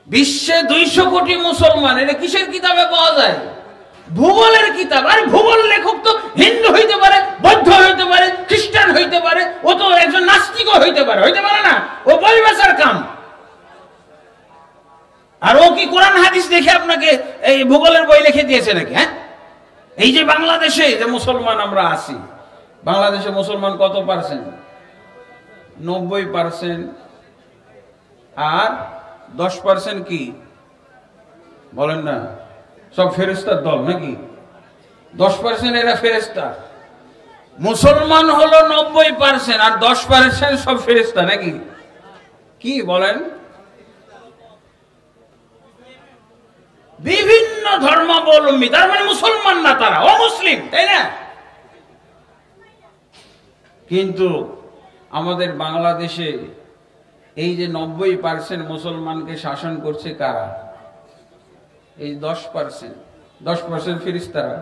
বিশ্বে 200 কোটি মুসলমান, এটা কিসের কিতাবে পাওয়া যায়? ভূগোলের কিতাব। আর ভূগোল লেখক তো হিন্দু হইতে পারে, বৌদ্ধ হইতে পারে, খ্রিস্টান হইতে পারে, ও তো একজন নাস্তিকও হইতে পারে না? ও বই বেচার কাম। আর ও কি কোরআন হাদিস দেখে আপনাকে এই ভূগোলের বই লিখে দিয়েছে নাকি? হ্যাঁ, এই যে বাংলাদেশে যে মুসলমান আমরা আছি, বাংলাদেশে মুসলমান কত পার্সেন্ট? 90%। আর 10% কি বলেন না? সব ফেরেশতার দল নাকি? 10% এরা ফেরেশতা। মুসলমান হলো 90% আর 10% সব ফেরেশতা নাকি? কি বলেন? বিভিন্ন ধর্মাবলম্বী, তার মানে মুসলমান না, তারা অমুসলিম, তাই না? কিন্তু আমাদের বাংলাদেশে এই যে 90% মুসলমানকে শাসন করছে কারা? এই 10% ফেরেশতারা।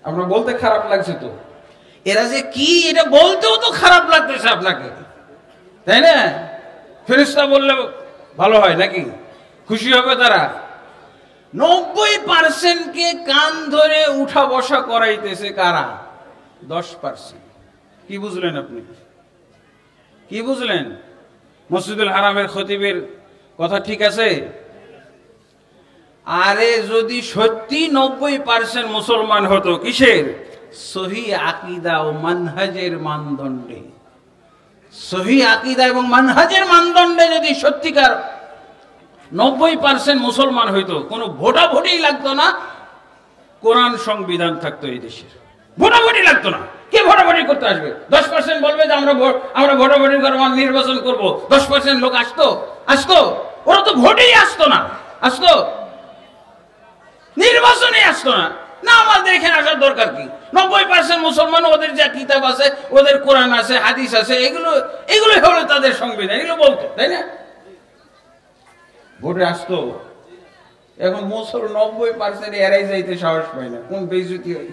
আপনার বলতে খারাপ লাগছে তো, এরা যে কি এটা বলতেও তো খারাপ লাগতেছে আপনাকে, তাই না? ফেরেশতা বললে ভালো হয় নাকি? খুশি হবে তারা? 90%কে কান ধরে উঠা বসা করাইতেছে কারা? 10%। কি বুঝলেন আপনি? কি বুঝলেন? মসজিদুল হারামের খতিবের কথা ঠিক আছে? আরে যদি সত্যি 90% মুসলমান হতো, কিসের? সহি আকীদা ও মানহাজের মানদণ্ডে, সহি আকীদা এবং মানহাজের মানদণ্ডে যদি সত্যিকার 90% মুসলমান হইতো, কোনো ভোটাভুটি লাগতো না, কোরআন সংবিধান থাকতো এই দেশের, ভোটাভুটি লাগতো না। কে ভোটাভুটি করতে আসবে? 10% বলবে যে আমরা ভোটাভুটি করবো, নির্বাচন করব। 10% লোক আসতো? ওরা তো ভোটেই আসতো না, আসতো নির্বাচনে আসতো না। না, আমাদের এখানে আসার দরকার কি? 90% মুসলমান, ওদের যা কিতাব আছে, ওদের কোরআন আছে, হাদিস আছে, এগুলো হলো তাদের সংবিধান, এগুলো বলতো, তাই না? ভোটে আসতো। এখন মুসলমান 90% এড়াই যাইতে সাহস পায় না। কোন বেইজ্জতি হয়?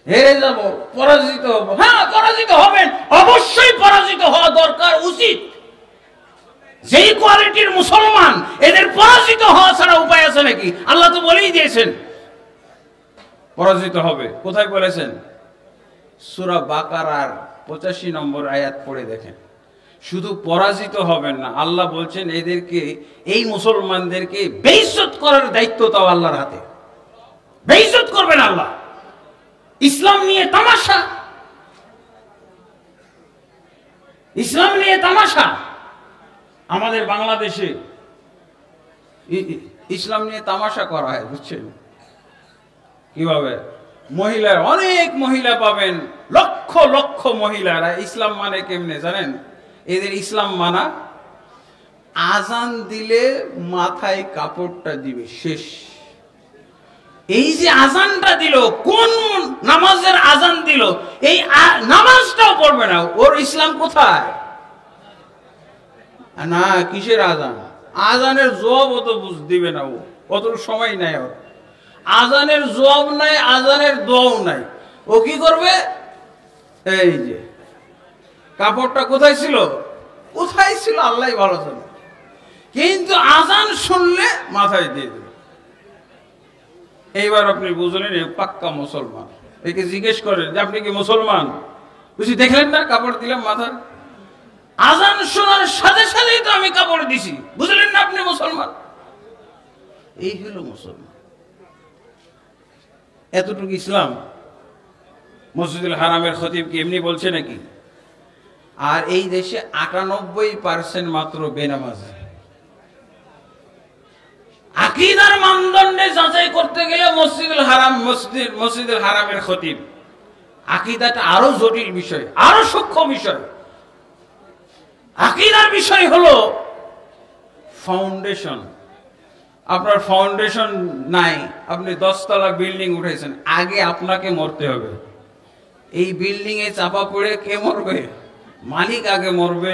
হেরে যাব, পরাজিত হব। হ্যাঁ, পরাজিত হবেন, অবশ্যই পরাজিত হওয়া দরকার, উচিত। যেই কোয়ালিটির মুসলমান, এদের পরাজিত হওয়া ছাড়া উপায় আছে নাকি? আল্লাহ তো বলেই দিয়েছেন পরাজিত হবে। কোথায় বলেছেন? সূরা বাকারার 85 নম্বর আয়াত পড়ে দেখেন। শুধু পরাজিত হবেন না, আল্লাহ বলছেন এদেরকে, এই মুসলমানদেরকে বেইজ্জত করার দায়িত্ব তাও আল্লাহর হাতে। বেইজ্জত করবেন আল্লাহ। ইসলাম নিয়ে তামাশা, ইসলাম নিয়ে তামাশা। আমাদের বাংলাদেশে ইসলাম নিয়ে তামাশা করা হয়, বুঝছেন কিভাবে? মহিলার, অনেক মহিলা পাবেন, লক্ষ লক্ষ মহিলারা ইসলাম মানে কেমনে জানেন? এদের ইসলাম মানা, আজান দিলে মাথায় কাপড়টা দিবে, শেষ। এই যে আজানটা দিল, কোন নামাজের আজান দিল, এই নামাজটাও পড়বে না। ওর ইসলাম কোথায়? না, কিসের আজান? আজানের জবাব ও তো দিবে না, অত সময় নাই ওর। আজানের জবাব নাই, আজানের দোয়াও নাই। ও কি করবে? এই যে কাপড়টা কোথায় ছিল আল্লাহ ভালো জানে, কিন্তু আজান শুনলে মাথায় দিয়ে দেবে। এইবার আপনি বুঝলেন পাক্কা মুসলমান। একে জিজ্ঞেস করেন যে আপনি কি মুসলমান? বুঝি দেখলেন না কাপড় দিলাম মাথার? আজান শোনার সাথে সাথেই তো আমি কাপড় দিছি, বুঝলেন না আপনি মুসলমান? এই হলো মুসলমান। এতটুকু ইসলাম। মসজিদুল হারামের খতিব কি এমনি বলছে নাকি? আর এই দেশে 98% মাত্র বেনামাজি। আকীদার মানদণ্ডে যাচাই করতে গেলে মসজিদুল হারামের খতিব, আকীদাটা আরো জটিল বিষয়, আরো সূক্ষ্ম বিষয়। আকীদার বিষয় হলো ফাউন্ডেশন। আপনার ফাউন্ডেশন নাই, আপনি 10 তলা বিল্ডিং উঠেছেন, আগে আপনাকে মরতে হবে। এই বিল্ডিং এ চাপা পড়ে কে মরবে? মালিক আগে মরবে,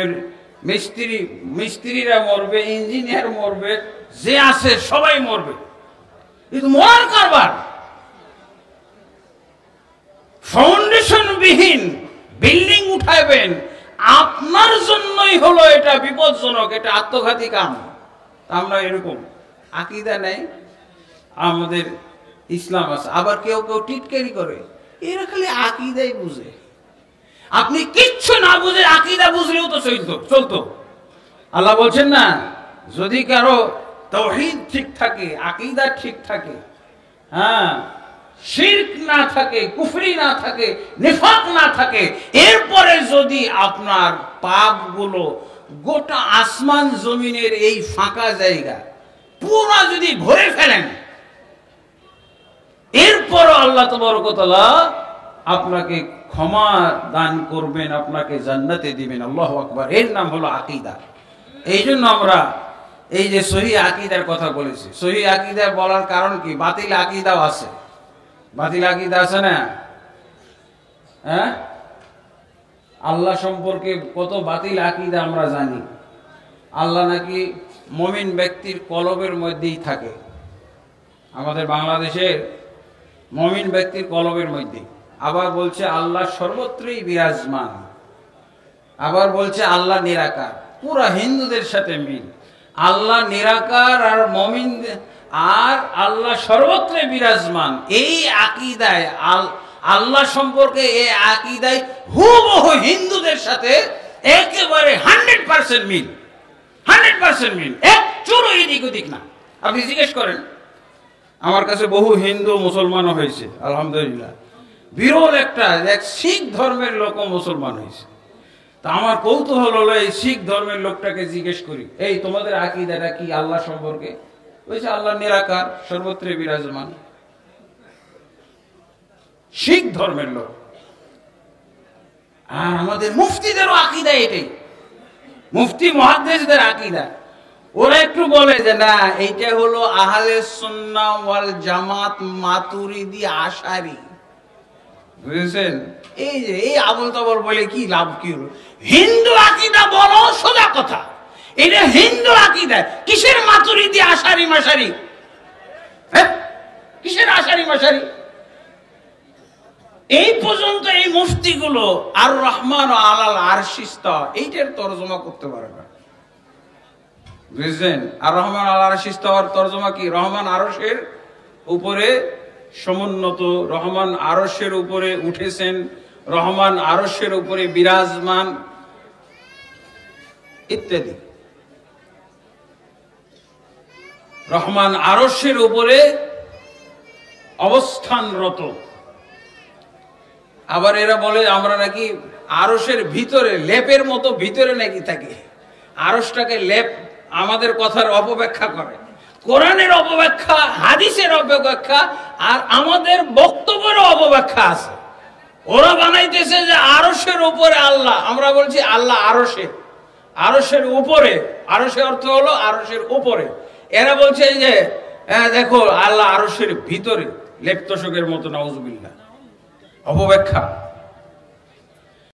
মিস্ত্রিরা মরবে, ইঞ্জিনিয়ার মরবে, যে আছে সবাই মরবে। কিন্তু মরার কারবার। ফাউন্ডেশন বিহীন বিল্ডিং উঠাবেন, আপনার জন্যই হলো এটা বিপজ্জনক, এটা আত্মঘাতী কাম। আমরা এরকম আকীদা নেই, আমাদের ইসলাম আছে। আবার কেউ কেউ টিটকারি করে, এরা খালি আকীদাই বুঝে। আপনি কিচ্ছু না বুঝে আকীদা বুঝলেও তো চলতো। আল্লাহ বলছেন না, যদি কারো তাওহীদ ঠিক থাকে, আকীদা ঠিক থাকে, হ্যাঁ, শিরক না থাকে, কুফরি না থাকে, নিফাক না থাকে, এরপরে যদি আপনার পাপগুলো গোটা আসমান জমিনের এই ফাঁকা জায়গা পুরো যদি ভরে ফেলেন, এরপরও আল্লাহ তাবারক ওয়া তাআলা আপনাকে ক্ষমা দান করবেন, আপনাকে জান্নাতে দিবেন। আল্লাহু আকবার। এর নাম হলো আকীদা। এই জন্য আমরা এই যে সহিহ আকীদার কথা বলেছি, সহিহ আকীদা বলার কারণ কি? বাতিল আকীদাও আছে, বাতিল আকীদা আছে না? হ্যাঁ, আল্লাহ সম্পর্কে কত বাতিল আকীদা আমরা জানি। আল্লাহ নাকি মুমিন ব্যক্তির কলবের মধ্যেই থাকে। আমাদের বাংলাদেশের মুমিন ব্যক্তির কলবের মধ্যে। আবার বলছে আল্লাহ সর্বত্রই বিরাজমান, আবার বলছে আল্লাহ নিরাকার। পুরা হিন্দুদের সাথে মিল। আল্লাহ নিরাকার আর মুমিন আর আল্লাহ সর্বত্র বিরাজমান, এই আকীদায় আল্লাহ সম্পর্কে এই আকীদায় হুবহু হিন্দুদের সাথে একেবারে 100% মিল, 100% মিল, এক চুরো এদিক ওদিক না। আপনি জিজ্ঞেস করেন, আমার কাছে বহু হিন্দু মুসলমানও হয়েছে আলহামদুলিল্লাহ। বিরল একটা এক শিখ ধর্মের লোকও মুসলমান হয়েছে। তা আমার কৌতূহল হলো, এই শিখ ধর্মের লোকটাকে জিজ্ঞেস করি, এই তোমাদের আকীদাটা কি আল্লাহ সম্পর্কে? বলছে আল্লাহ নিরাকার, সর্বত্র বিরাজমান। শিখ ধর্মের লোক। আর আমাদের মুফতিদেরও আকীদা এটাই, মুফতি মুহাদ্দিসদের আকীদা। ওরা একটু বলে যে না, এইটা হলো আহলে সুন্নাহ ওয়াল জামাত মাতুরিদি আশারি। বুঝেছেন? এই যে এই আবল তাবল বলে কি লাভ, কি হলো? হিন্দু আকীদা বলো, সোজা কথা, এটা হিন্দু আকীদা। কিসের মাতুরিদি আশারি মাশারি? হ্যাঁ, কিসের আশারি মাশারি? এই পর্যন্ত এই মুফতিগুলো আর রহমান আলাল আরশি ইস্তাওয়া এইটার তরজমা করতে পারে না। বুঝছেন? আর রহমান আলাল আরশি ইস্তাওয়ার তরজমা কি? রহমান আরশের উপরে সমুন্নত, রহমান আরশের উপরে উঠেছেন, রহমান আরশের উপরে বিরাজমান, ইত্যাদি। রহমান আরশের উপরে অবস্থানরত। আবার এরা বলে আমরা নাকি আরশের ভিতরে, লেপের মতো ভিতরে নাকি থাকি। আরশটাকে লেপ, আমাদের কথার অপব্যাখ্যা করে, কোরআনের অপব্যাখ্যা, হাদিসের অপব্যাখ্যা, আর আমাদের বক্তব্যের অপব্যাখ্যা আছে। ওরা বানাইতেছে যে আরশের উপরে আল্লাহ, আমরা বলছি আল্লাহ আরশে, আরশের উপরে। আরশের অর্থ হলো আরশের উপরে। এরা বলছে যে দেখো আল্লাহ আরশের ভিতরে, লেপ তোশকের মতো, নাউজুবিল্লাহ। অপব্যাখ্যা।